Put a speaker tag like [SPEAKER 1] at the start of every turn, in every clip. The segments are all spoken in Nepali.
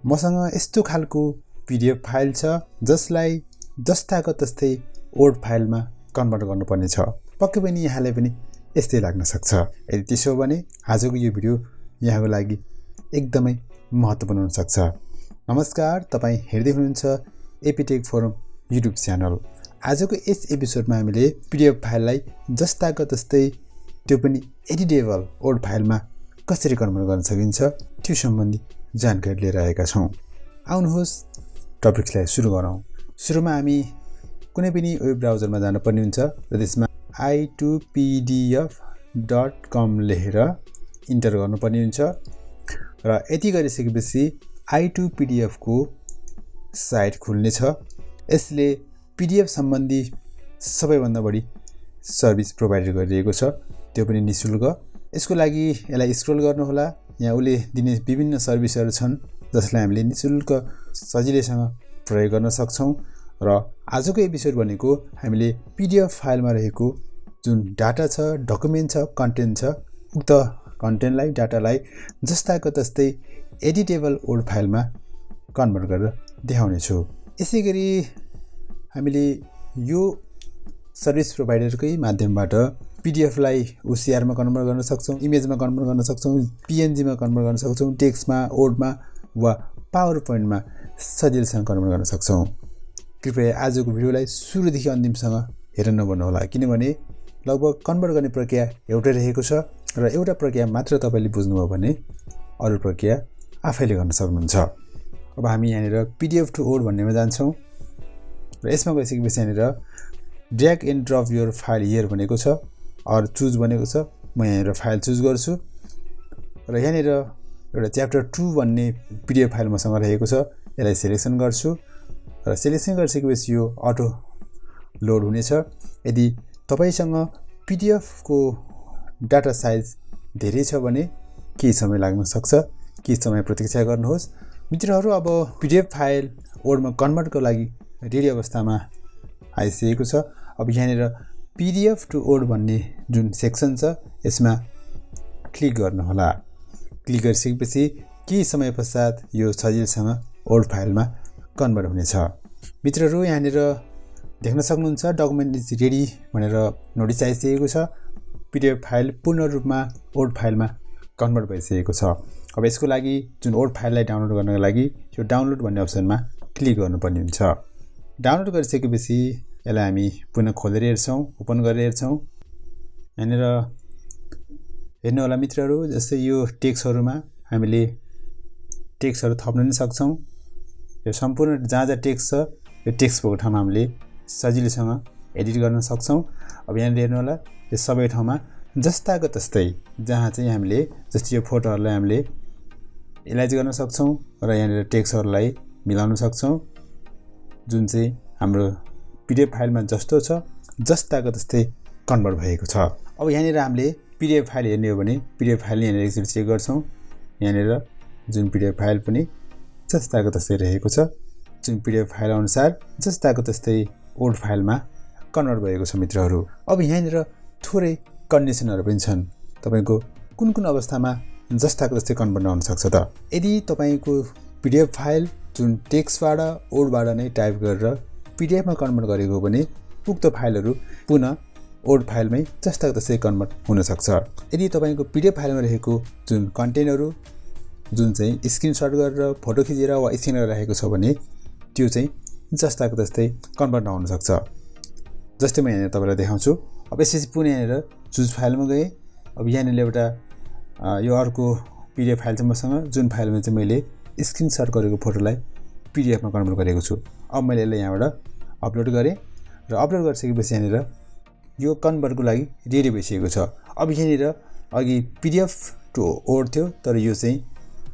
[SPEAKER 1] मसँग यस्तो खालको PDF फाइल छ जसलाई जस्ताको तस्तै वर्ड फाइलमा कन्भर्ट गर्नुपर्ने छ। पक्कै पनि यहाँले पनि यस्तै लाग्न सक्छ। यदि त्यसो भने आजको यो भिडियो यहाँको लागि एकदमै महत्त्वपूर्ण हुन सक्छ। नमस्कार, तपाईँ हेर्दै हुनुहुन्छ aptech फोरम युट्युब च्यानल। आजको यस एपिसोडमा हामीले PDF फाइललाई जस्ताको तस्तै त्यो पनि एडिटेबल वर्ड फाइलमा कसरी कन्भर्ट गर्न सकिन्छ त्यो सम्बन्धी जानकारी लिएर आएका छौँ। आउनुहोस् टपिक्सलाई सुरु गरौँ। सुरुमा हामी कुनै पनि वेब ब्राउजरमा जानुपर्ने हुन्छ र त्यसमा i2pdf.com लेखेर इन्टर गर्नुपर्ने हुन्छ र यति गरिसकेपछि i2pdf को साइट खुल्नेछ। यसले PDF सम्बन्धी सबैभन्दा बढी सर्भिस प्रोभाइड गरिरहेको छ, त्यो पनि निःशुल्क। यसको लागि यसलाई स्क्रोल गर्नुहोला। यहाँ उसले दिने विभिन्न सर्भिसहरू छन् जसलाई हामीले निःशुल्क सजिलैसँग प्रयोग गर्न सक्छौँ। र आजको एपिसोड भनेको हामीले PDF फाइलमा रहेको जुन डाटा छ, डकुमेन्ट छ, कन्टेन्ट छ, उक्त कन्टेन्टलाई, डाटालाई जस्ताको तस्तै एडिटेबल वर्ड फाइलमा कन्भर्ट गरेर देखाउनेछु। यसै गरी हामीले यो सर्भिस प्रोभाइडरकै माध्यमबाट PDFलाई OCRमा कन्भर्ट गर्न सक्छौँ, इमेजमा कन्भर्ट गर्न सक्छौँ, PNGमा कन्भर्ट गर्न सक्छौँ, टेक्स्टमा, वर्डमा वा पावर पोइन्टमा सजिलैसँग कन्भर्ट गर्न सक्छौँ। कृपया आजको भिडियोलाई सुरुदेखि अन्तिमसँग हेरेर नबन्नुहोला, किनभने लगभग कन्भर्ट गर्ने प्रक्रिया एउटै रहेको छ र एउटा प्रक्रिया मात्र तपाईँले बुझ्नुभयो भने अरू प्रक्रिया आफैले गर्न सक्नुहुन्छ। अब हामी यहाँनिर PDF टु वर्ड भन्नेमा जान्छौँ र यसमा गइसकेपछि यहाँनिर drag and drop your file here भनेको छ, अर चुज भनेको छ। म यहाँनिर फाइल चुज गर्छु र यहाँनिर एउटा च्याप्टर 2 भन्ने PDF फाइल मसँग रहेको छ। यसलाई सेलेक्सन गर्छु र सेलेक्सन गरिसकेपछि यो अटो लोड हुनेछ। यदि तपाईँसँग PDF को डाटा साइज धेरै छ भने केही समय लाग्न सक्छ, केही समय प्रतीक्षा गर्नुहोस्। मित्रहरू, अब PDF फाइल वर्डमा कन्भर्टको लागि रेडी अवस्थामा आइसकेको छ। अब यहाँनिर PDF टु वर्ड भन्ने जुन सेक्सन छ यसमा क्लिक गर्नुहोला। क्लिक गरिसकेपछि केही समय पश्चात यो सजिलैसँग वर्ड फाइलमा कन्भर्ट हुनेछ। मित्रहरू, यहाँनिर देख्न सक्नुहुन्छ डकुमेन्ट इज रेडी भनेर नोटिस आइसकेको छ। PDF फाइल पूर्ण रूपमा वर्ड फाइलमा कन्भर्ट भइसकेको छ। अब यसको लागि जुन वर्ड फाइललाई डाउनलोड गर्नको लागि यो डाउनलोड भन्ने अप्सनमा क्लिक गर्नुपर्ने हुन्छ। डाउनलोड गरिसकेपछि यसलाई हामी पुनः खोलेर हेर्छौँ, ओपन गरेर हेर्छौँ। यहाँनिर हेर्नु होला मित्रहरू, जस्तै यो टेक्स्टहरूमा हामीले टेक्स्टहरू थप्न पनि सक्छौँ। यो सम्पूर्ण जहाँ जहाँ टेक्स्ट छ यो टेक्स्ट भएको ठाउँमा हामीले सजिलैसँग एडिट गर्न सक्छौँ। अब यहाँनिर हेर्नु होला, यो सबै ठाउँमा जस्ताको तस्तै जहाँ चाहिँ हामीले जस्तै यो फोटोहरूलाई हामीले इलाइज गर्न सक्छौँ र यहाँनिर टेक्स्टहरूलाई मिलाउन सक्छौँ। जुन चाहिँ हाम्रो PDF फाइलमा जस्तो छ जस्ताको तस्तै कन्भर्ट भएको छ। अब यहाँनिर हामीले PDF फाइल हेर्ने हो भने PDF फाइल यहाँनिर एकचोटि चेक गर्छौँ। यहाँनिर जुन PDF फाइल पनि जस्ताको तस्तै रहेको छ। जुन PDF फाइल अनुसार जस्ताको तस्तै वर्ड फाइलमा कन्भर्ट भएको छ मित्रहरू। अब यहाँनिर थोरै कन्डिसनहरू पनि छन्। तपाईँको कुन कुन अवस्थामा जस्ताको तस्तै कन्भर्ट हुन सक्छ त? यदि तपाईँको PDF फाइल जुन टेक्स्टबाट वर्डबाट नै टाइप गरेर PDFमा कन्भर्ट गरेको हो भने उक्त फाइलहरू पुनः वर्ड फाइलमै जस्ताको तस्तै कन्भर्ट हुनसक्छ। यदि तपाईँको PDF फाइलमा रहेको जुन कन्टेन्टहरू जुन चाहिँ स्क्रिनसट गरेर फोटो खिचेर वा स्क्यान गरेर राखेको छ भने त्यो चाहिँ जस्ताको तस्तै कन्भर्ट नहुन सक्छ। जस्तै म यहाँनिर तपाईँलाई देखाउँछु। अब यसपछि पुनः यहाँनिर चुज फाइलमा गएँ। अब यहाँनिर एउटा यो अर्को PDF फाइल छ मसँग, जुन फाइलमा चाहिँ मैले स्क्रिनसट गरेको फोटोलाई PDFमा कन्भर्ट गरेको छु। अब मैले यसलाई यहाँबाट अपलोड गरेँ र अपलोड गरिसकेपछि यहाँनिर यो कन्भर्टको लागि रेडी भइसकेको छ। अब यहाँनिर अघि PDF टु वर्ड थियो, तर यो चाहिँ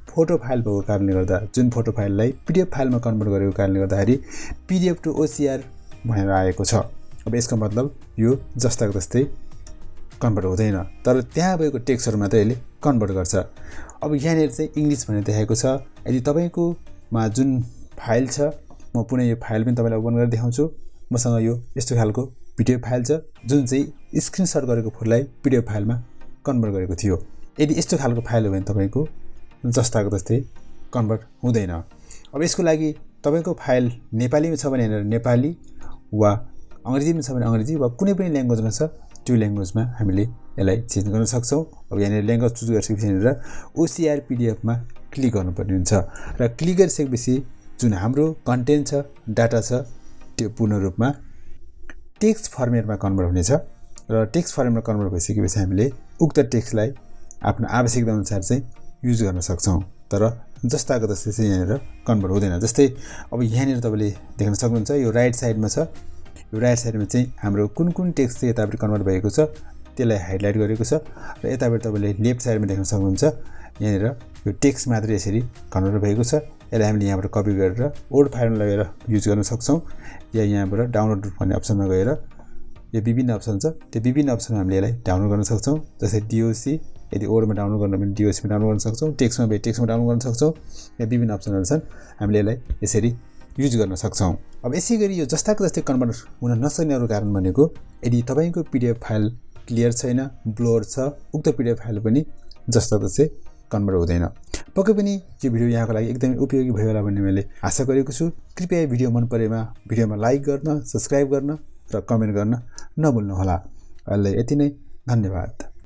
[SPEAKER 1] फोटो फाइल भएको कारणले गर्दा जुन फोटो फाइललाई PDF फाइलमा कन्भर्ट गरेको कारणले गर्दाखेरि PDF टु OCR भनेर आएको छ। अब यसको मतलब यो जस्ताको तस्तै कन्भर्ट हुँदैन, तर त्यहाँ भएको टेक्स्टहरू मात्रै यसले कन्भर्ट गर्छ। अब यहाँनिर चाहिँ इङ्ग्लिस भनेर देखाएको छ। यदि तपाईँकोमा जुन फाइल छ, म पुनः यो फाइल पनि तपाईँलाई ओपन गरेर देखाउँछु। मसँग यो यस्तो खालको PDF फाइल छ जुन चाहिँ स्क्रिनसट गरेको फोटोलाई PDF फाइलमा कन्भर्ट गरेको थियो। यदि यस्तो खालको फाइल हो भने तपाईँको जस्ताको तस्तै कन्भर्ट हुँदैन। अब यसको लागि तपाईको फाइल नेपालीमा छ भने यहाँनिर नेपाली वा अंग्रेजीमा छ भने अंग्रेजी वा कुनै पनि ल्याङ्ग्वेजमा छ त्यो ल्याङ्ग्वेजमा हामीले यसलाई चेन्ज गर्न सक्छौं। अब यहाँनिर ल्याङ्ग्वेज चुज गरिसकेपछि यहाँनिर OCR PDF मा क्लिक गर्नुपर्ने हुन्छ र क्लिक गरिसकेपछि जुन हाम्रो कन्टेन्ट छ डाटा छ त्यो पूर्ण रूपमा टेक्स्ट फर्मेटमा कन्भर्ट हुनेछ र टेक्स्ट फर्मेटमा कन्भर्ट भइसकेपछि हामीले उक्त टेक्स्टलाई आफ्नो आवश्यकता अनुसार चाहिँ युज गर्न सक्छौं। तर जस्ताको तस्तै चाहिँ यहाँनिर कन्भर्ट हुँदैन। जस्तै अब यहाँनिर तपाईले देख्न सक्नुहुन्छ यो राइट साइडमा छ। यो राइट साइडमा चाहिँ हाम्रो कुन कुन टेक्स्ट चाहिँ यताबाट कन्भर्ट भएको छ त्यसलाई हाइलाइट गरेको छ र यताबाट तपाईले लेफ्ट साइडमा देख्न सक्नुहुन्छ यहाँनिर यो टेक्स्ट मात्र यसरी कन्भर्ट भएको छ। यसलाई हामीले यहाँबाट कपी गरेर वर्ड फाइलमा लगेर युज गर्न सक्छौं या यहाँबाट डाउनलोड भन्ने अप्सनमा गएर यो विभिन्न अप्सन छ त्यो विभिन्न अप्सनमा हामीले यसलाई डाउनलोड गर्न सक्छौं। जस्तै DOC यदि वर्डमा डाउनलोड गर्न भने DOC मा डाउनलोड गर्न सक्छौं, टेक्स्टमा भए टेक्स्टमा डाउनलोड गर्न सक्छौं। यहाँ विभिन्न अप्सनहरु छन् हामीले यसलाई यसरी युज गर्न सक्छौं। अब यसैगरी यो जस्ताको जस्तै कन्भर्ट हुन नसक्ने अरु कारण भनेको यदि तपाईको PDF फाइल क्लियर छैन, ब्लर छ, उक्त PDF फाइल पनि जस्ताको चाहिँ कन्भर्ट हुँदैन। पक्कै पनि यो भिडियो यहाँको लागि एकदमै उपयोगी भयो होला भन्ने मैले आशा गरेको छु। कृपया यो भिडियो मन परेमा भिडियोमा लाइक गर्न, सब्स्क्राइब गर्न र कमेन्ट गर्न नभुल्नु होला। अहिले यति नै, धन्यवाद।